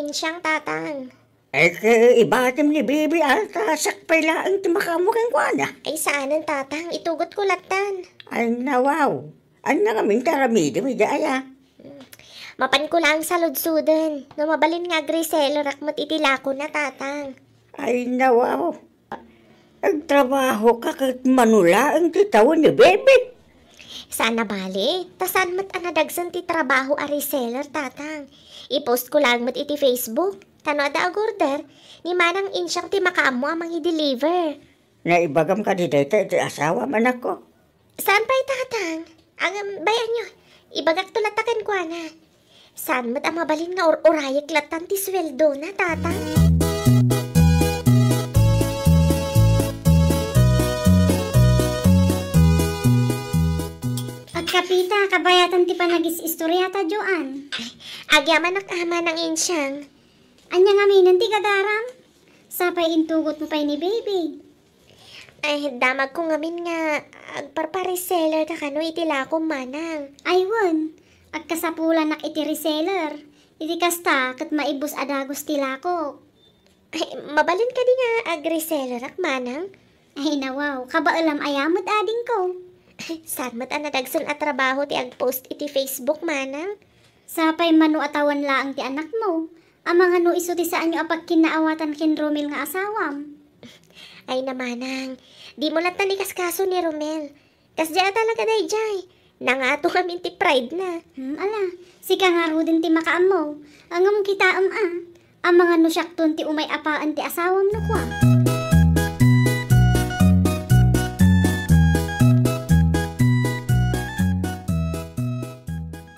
insyang tatang. Ibatim ni Bibi ata sakpay laang timakamukang kwa na. Ay saanan tatang, itugot ko latan. Ay nawaw. Ano nga kaming taramidi may daya. Mapan ko lang sa ludsudan. No mabalin nga Grisel, rakmat itilako na tatang. Ay nawaw. Nagtrabaho ka kat manula ang titawan ni Bibi. Saan na bali? Tasan mat anadagsan ti trabaho a reseller tatang. I-post ko lang mat iti Facebook. Tano ada agorder, ni manang insyang ti makaamo amang i-deliver. Naibagam ka di dito iti asawa man ako. Saan pa'y tatang? Ang bayan nyo, ibagak tulatakan ko na. Saan mat ang mabalin nga orayak latan ti sweldo na tatang? Kapita, kabayatan ti panagis istoryata, Joan. Agyaman ak ama ng insyang. Anya nga minan ti kadaram? Sapay intugot mo pa'y ni baby. Ay, damag ko ngamin nga, agparpa-reseller ka kano itila ko manang. Aywan, agkasapulan nak iti reseller. Iti kasta, kat maibus adagos tilako. Ay, mabalin ka di nga ag-reseller ak manang. Ay nawaw, kabaalam ayamot ading ko. Saan mat anadagsan at trabaho ti ag-post iti Facebook manang? Sapay manu atawan laang ti anak mo. Amang ano iso ti saan nyo apag kinaawatan kin Romel nga asawam. Ay namanang, di mo lang tanikas kaso ni Romel. Kasya talaga day jay. Nangato kami ti pride na. Ala, sika nga ro din ti makaam mo. Angam kita Amang ano syakton ti umay apaan ti asawam no kwa.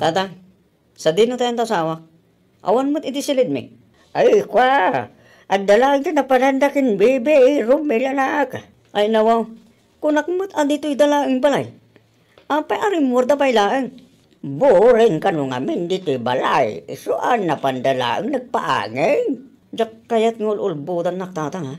Tatang, sa dino tayong tasawa. Awan mo't iti silid mi. Ay kwa, at dalag na parandakin Bibi, Romel anak. Ay nawaw, kunak mo't adito'y dalaang balay. Apay aring murda pa'y laang. Boring ka nung amin dito'y balay. Isuan na pandalaang nagpaangin. Diyak kaya't ngululbutan nak tatang ha.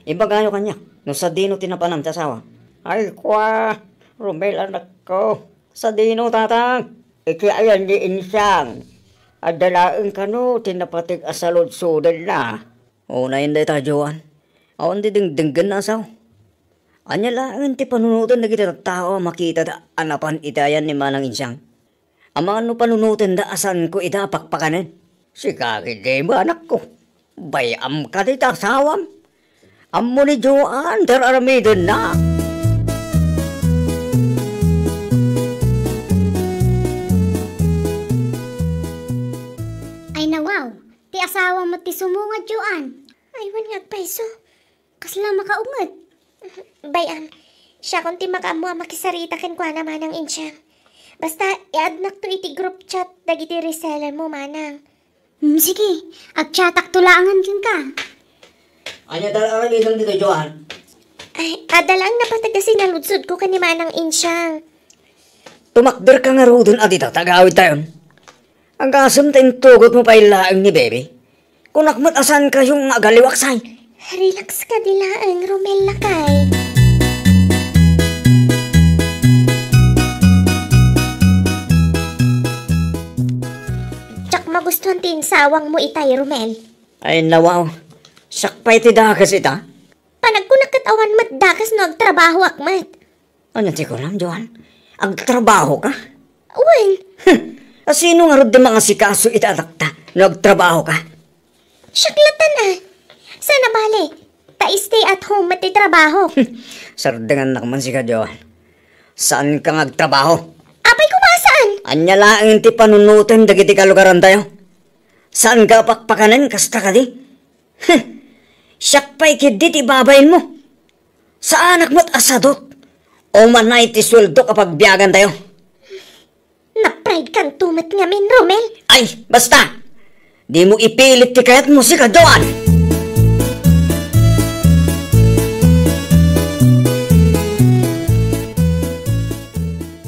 Ibagayo kanya, no sa dino tinapanan tasawa. Ay kwa, Romel anak ko. Sa dino tatang. Ayan di insang. Adalaang kano, tinapatig asalod sudan na. O na hindi ta, Joan. Awan di dinggan na asaw. Anya lang ti panunutan na kita tao makita da anapan itayan ni manang insang. Amang ano panunutan da asan ko ita pakpakanin. Si kakit di mo anak ko. Bayam ka di tasawam. Amo ni Joan, dararamidon na. Wow, ti asawa mo ti sumungad, Joan. Aywan nga paiso. Kasla makaungat. Bayan, siya kung ti makaamo makisarita ken kwa naman ang insyang. Basta, i-add to iti group chat dagiti reseller mo manang. Sige, agchatak tulangan kin ka. Anya dalaang isang dito, Joan? Ay, adalang napatagasin na ludsud ko kani manang insyang. Tumakder ka nga rodon adita, tagawid tayon. Ang kasam tayong tugot mo pa ilaang ni Bebe. Kung nakmatasan ka yung agaliwaksay. Relax ka dilaang, Romel lakay. Tsak magustuhan tinsawang mo itay, Romel. Ay nawaw, sakpay ti dakas ita. Panagkunakatawan mat dakas no agtrabaho akmat. Ano ti ko lang, Joan? Agtrabaho ka? Uwan. Sino nga rin di mga sikaso itatakta? Nagtrabaho ka? Syaklatan ah. Sana bali? Ta-stay at home at trabaho. Sardangan na kaman si ka, Joan. Saan ka nagtrabaho? Apay kumasaan? Anya lang ti panunutan dagiti kalugaran tayo. Saan ka pakpakanan kasta ka di? Siyakpay kidit ibabayin mo. Sa anak mo't asadot. O manay ti sweldo kapag biyagan tayo. Na-pride kang tumat nga min, Romel. Ay, basta! Di mo ipilit ti kayat musika, Joan!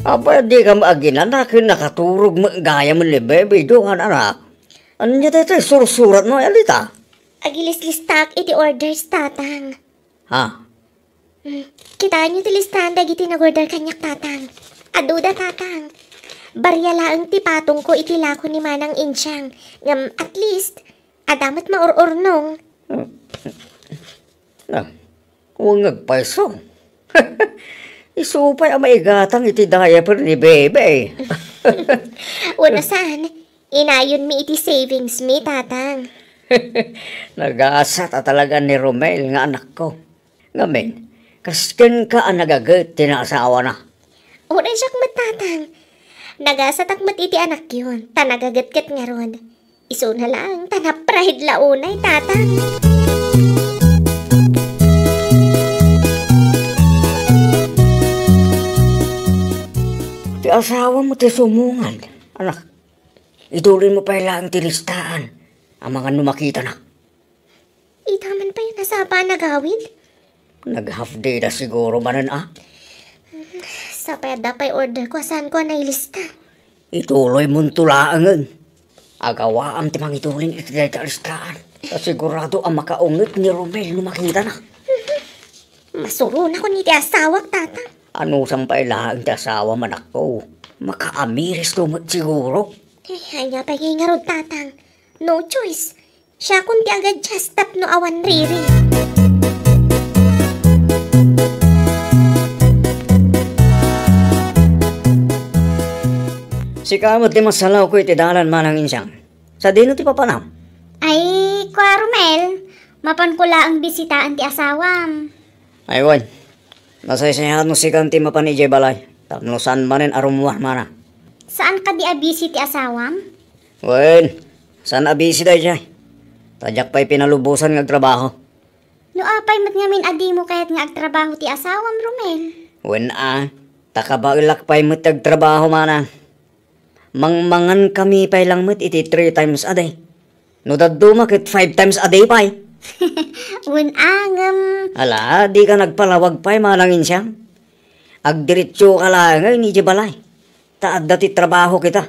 Aba, di ka maaginan na nakatulog mo gaya mo ni Bebe, Joan, anak. Ano niya tayo sursurat mo, Alita? Agilis-listak iti orders, tatang. Ha? Kitaan niyo ti listahan dagiti nag-order kanyak, tatang. Aduda, tatang. Barya laang ti patong ko itilako ni manang insyang. Ngam at least, Adamat maururnong. Na, huwag nagpaiso. Isupay ang maigatang iti diaper ni Bebe. Una saan, inayon mi iti savings mi, tatang. Nag-aasa ta talaga ni Romel nga anak ko. Ngamin, kasken ka ang nagagat tinaasawa na. Una siyak matatang. Nagasatak iti anak yun. Tanagagat-gat nga ron. Iso na lang, tanaprahid launay, tatang. Ti asawa mo ti sumungan. Anak, idulin mo pa lang tilistaan ang mga numakita na. Itaman pa yung nasapa nagawid. Nag-half day na siguro manan Sa peda pa'y order ko, saan ko nailista? Ituloy mong tulaangan. Agawaan ti mangitulin iti daytalistaan. Sigurado ang makaungit ni Romel numakita na. Masuro na ko ni ti asawak, tatang. Ano sang pailaang ti asawa manak ko? Makaamiris tumot siguro. Hanya pa nga rod, tatang. No choice. Siya kung ti agad just tap no awan riri. Si kamot ti masalaw ko iti dalan manang insyang. Sa dino ti papanam. Ay, Kwa Romel, mapan ko ang bisitaan ti asawam. Aywan, nasaysayahan mo si kanti mapan ijay balay. Tapno saan manin arumuah mana. Saan ka di abisi ti asawam? Wen, saan abisi day jay? Tadyak pa'y pinalubusan ng trabaho. No apay mat ngamin adi mo kahit nga agtrabaho ti asawam, Romel. Wen takabailak pa'y matag trabaho mana. Mangmangan kami pa'y lang mat iti 3 times a day. No dadumakit 5 times a day pa'y. Ala, di ka nagpalawag pa'y manangin siyang. Agdiritso ka lang ngayon iti balay. Taad dati trabaho kita.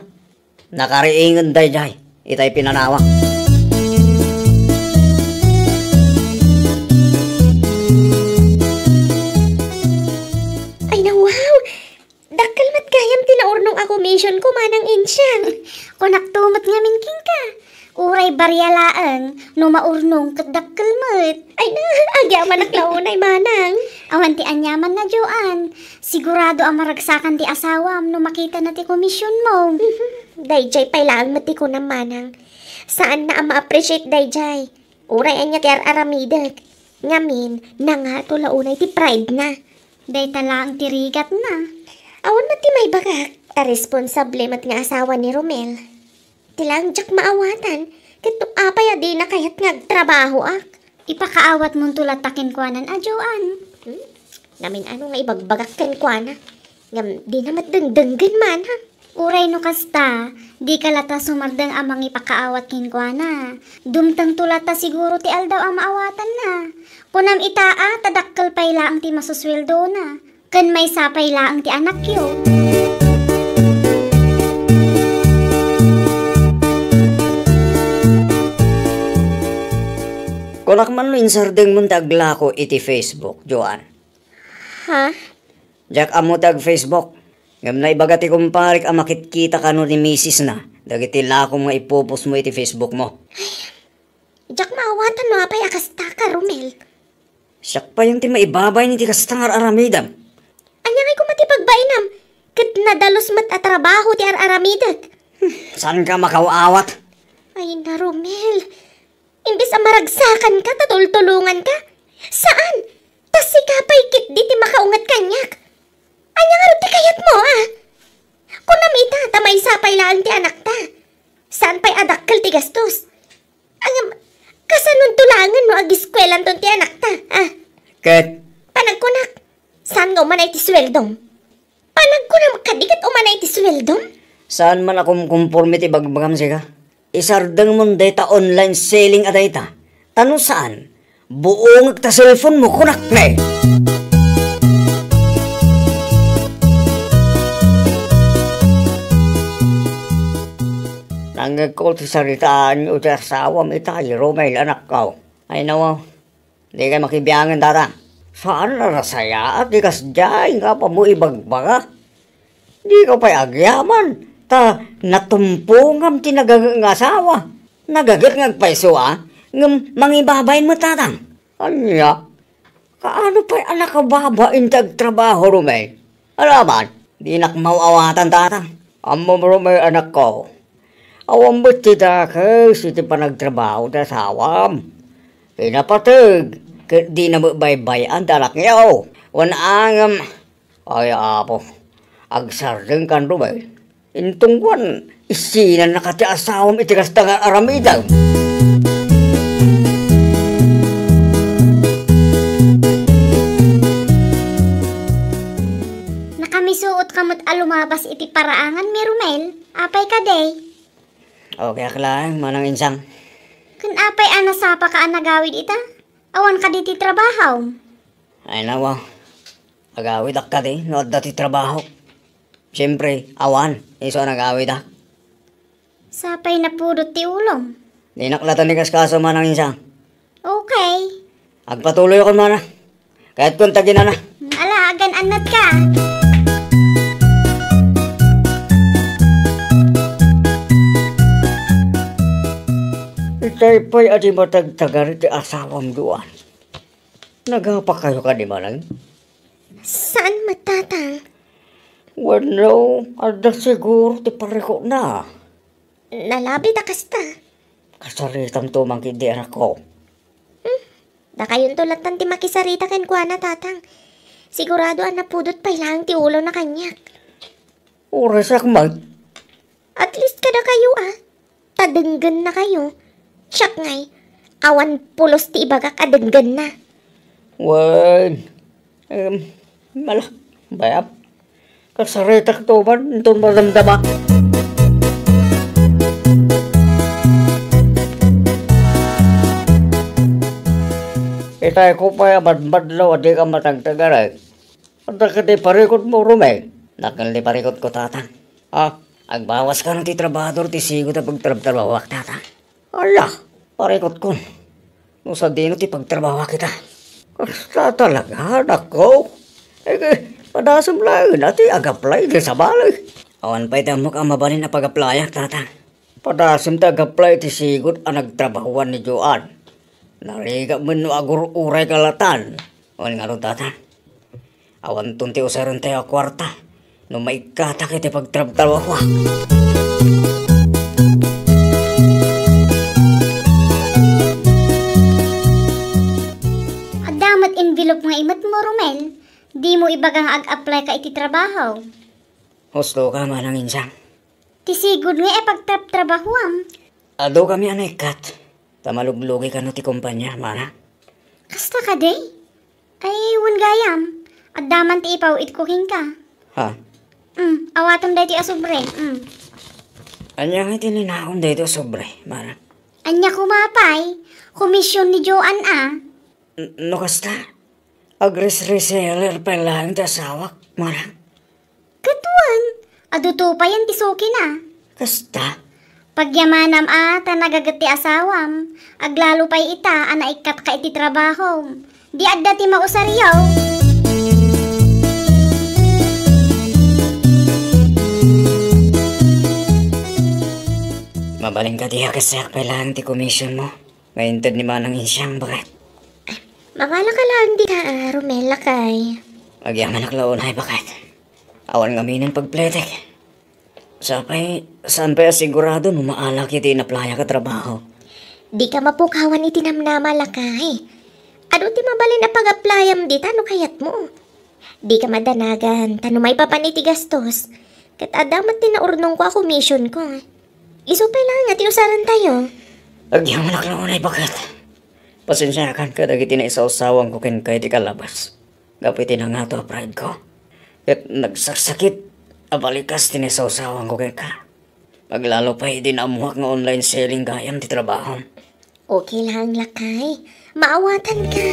Nakariingan day jay. Itay pinanawa. Ay na wow! Dakal mat kayam tinaurnong ako mission ko manang insyang. Kunak tumat ngamin king ka. Uray baryalaan, no maurnong kadakkel mat. Ay na, agyaman naklaunay manang. Awan ti anyaman na Joan. Sigurado ang maragsakan ti asawam no makita na ti komisyon mo. Dayjay pa'y lang mati ko na manang. Saan na ang ma-appreciate dayjay? Uray anya ti aramidag. Ngamin, na nga tulaunay ti pride na. Day tala ang tirigat na. Awan mati may bagak. Ta responsable mat nga asawa ni Romel. Tilang jak maawatan. Kito apay adi na kayat nga trabaho ak. Ipakaawat mong tulatakin kwanan a Joan. Namin ano nga ibagbagak kan kwa na. Ngam di na matdengdenggan man ha. Uray no kasta, di kalata sumardang amang ipakaawat kin kwaana. Dumtang tulata siguro ti aldaw ang maawatan na. Kunam itaa, tadakkel pay laang ti masusweldo na. Kan may sapay laang ti anak yo. Kunak man lo insardeng mong taglako iti Facebook, Joan. Ha? Jak amo tag Facebook. Ngam na ibagati kumparik ang makitkita ka no ni Mrs. na. Dagiti lako nga ipopos mo iti Facebook mo. Jak maawatan no apay akasta ka, Romel. Siyak pa yung ti maibabay ni ti kastangar aramidam. Anya ngay kumatipagbainam. Kat nadalos mat at trabaho ti aramidag. Saan ka makawaawat? Ay na, Romel. Imbis ang maragsakan ka, tatultulungan ka. Saan? Tas sikapay kit di ti makaungat kanyak. Anya nga ti kayat mo, ah. Kung namita, tamay sapay laan ti anak ta. Saan pa'y adakkel ti gastos? Ang kasanun tulangan no agiskwelan ton ti anak ta, ah. Ket, Panagkunak, saan nga umanay ti sweldom? Panagkunak, kadikat umanay ti sweldom? saan man akong conformity bagbagam siya? Isardang mong data online selling at data. Tanong saan? Buong ta cellphone mo kunak na eh. Nangagkol ti saritaan nyo ti asawa mi tayo, Romel, anak ko. Ay nawa, di ka makibiyangan data. Saan na nasaya at di kasjay nga pa mo ibagbaga? Di ka pa'y agyaman, ta natumpungam tinagagang asawa. Nagagat ngagpaiso ngam mangibabayin mo tatang. Anya, kaano pa'y anak ka babain tagtrabaho rumay? Alaman, di nakmawawatan tatang. Amo mo rumay anak ko. Awam mo tita ka, siti pa nagtrabaho na sawam. Pinapatag, di na baybayan talak niyo. Wanangam, ay apo, agsardeng kan rumay. Intungwan, isinan nakati asawam itigas tangan aramidaw. Nakamisuot kamot alumabas iti paraangan mi Romel. Apay ka day. Okay, aklang, manang insang. Kun apay anasapa ka anagawid ita? Awan ka diti trabaho. Ay nawa, agawid ak ka di, nood dati trabaho. Siyempre, awan, iso nagawid ak. Sapay na pudot ti ulom. Di naklatan ni kaskaso manang insang. Okay. Agpatuloy ako mana. Kahit kung tagin na. Ala, agan anat ka. Itay pa'y adi matagtagar iti asawam duwan. Nagapa kayo ka di manang? Saan matatang? Wano, ada siguro ti pareko na. Nalabi ta kasta. Kasaritam tumang kidera ko. Da kayon tulatan ti makisarita ken kuana tatang. Sigurado napudot pa ilang ti ulo na kanyak. Oras akman. At least kada kayo Tadenggan na kayo. Siyak ngay. Awan pulos ti ibagak adenggan na. Wan. Malah. Bayap. Kasaritak to man. Itong madamdama. Itay ko pa badbadlaw at di ka matagtagaray. At nakati parikot mo rumay. Nakali parikot ko tatang. Agbawas ka ng ti trabador ti sigo na pagtrabawak tatang. Ala, parikot ko. No sa dino ti pagtrabawa kita. Kasta talaga, anak ko. Padasam lang natin ag-apply din sa balay. Awan pa'y tamok ang mabalin na pag-applyak tatang. Padasam ta ag-apply ti sigot ang nagtrabahuan ni Joan. Nariga mo no agur uray kalatan. Awan nga ron tatang. Awan tunti usaron tayo kwarta. No maikata kita pagtrabawa. Adamat envelope nga imat mo, Romel. Di mo ibagang ag-apply ka iti trabaho. Husto ka manang insang. Tisigod nga pagtrabahuam. Ado kami anikat. Tamaluglugi ka no ti kumpanya, mana. Kasta ka day? Ay, wan gayam. Adaman ti ipaw itkuking ka. Ha? Awatom day ti asubre. Anya nga tininakon dito sobre, mana. Anya kumapay. Komisyon ni Joan No kasta? Agres-reseller pa lang ti asawak, mana. Katuan. Aduto pa yan ti suki na. Kasta? Pagyamanam ta nagagati asawam. Aglalo pa'y ita, anaikat ka iti trabaho. Di adda ti mausaryaw. Mabaling ka diya kasi kailangan ti komisyon mo. Ngayon tad ni manang insyang bakit? Mangala ka lang di ka, Romela kay. Magyaman aklaunay bakit? Awan ngaminan pagpletek. Saan pa sigurado no maala kita inaplaya ka trabaho? Di ka mapukawan iti namnamalakay. Ano ti mabalin na pag-applyam di tano kayat mo? Di ka madanagan, tano may papaniti gastos. Kat adamat tinaurnong ko ako mission ko. Isupay lang at iusaran tayo. Agyaman aklaunay bakit? Pasensyakan ka dagiti na isaw-sawang ko ken kay di kalabas. Gapiti na nga to pride ko. At nagsasakit. Abalikas tinisaw-sawang ko kay ka. Maglalo pa idinamuhak nga online selling gayam ti trabaho. Okay lang lakay. Maawatan ka.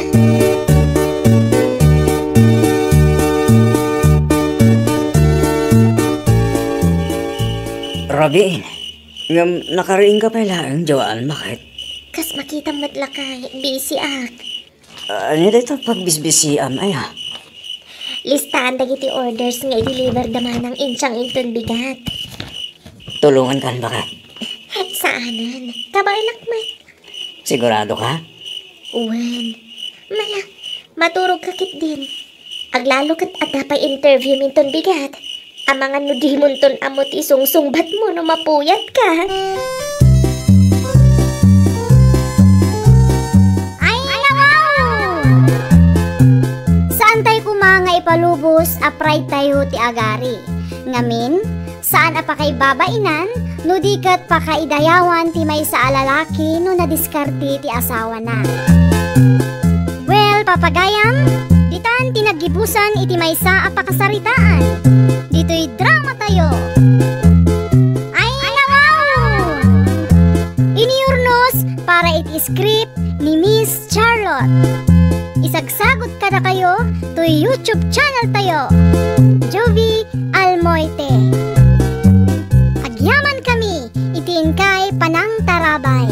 Rabi, nakariing ka pa lang, Joan, bakit? Kas makita mo't lakay. Busy ak. Ano dito pagbisbisiam ay ha? Listahan dagiti orders nga i-deliver daman ng insyang inton bigat. Tulungan kan bakit? Saanan? Kabailak man. Sigurado ka? Uwan. Mala, maturog kakit din. Aglalo kat at napay interview minton bigat. Ang mga nudihimon ton amot isungsungbat mo no mapuyat ka. Ay, nawaw! Saan tayo kumanga ipalubos apray tayo ti agari? Ngamin, saan apakay babainan, no dikat pakaidayawan ti may sa alalaki no nadiskarte ti asawa na. Well, papagayam, ditan tinagibusan iti may sa apakasaritaan. Dito'y drama tayo. Ay, nawaw! Iniurnos para iti script ni Miss Charlotte. Isagsagot ka na kayo to YouTube channel tayo. Jovi Almoite. Agyaman kami, itiin kay Panang Tarabay.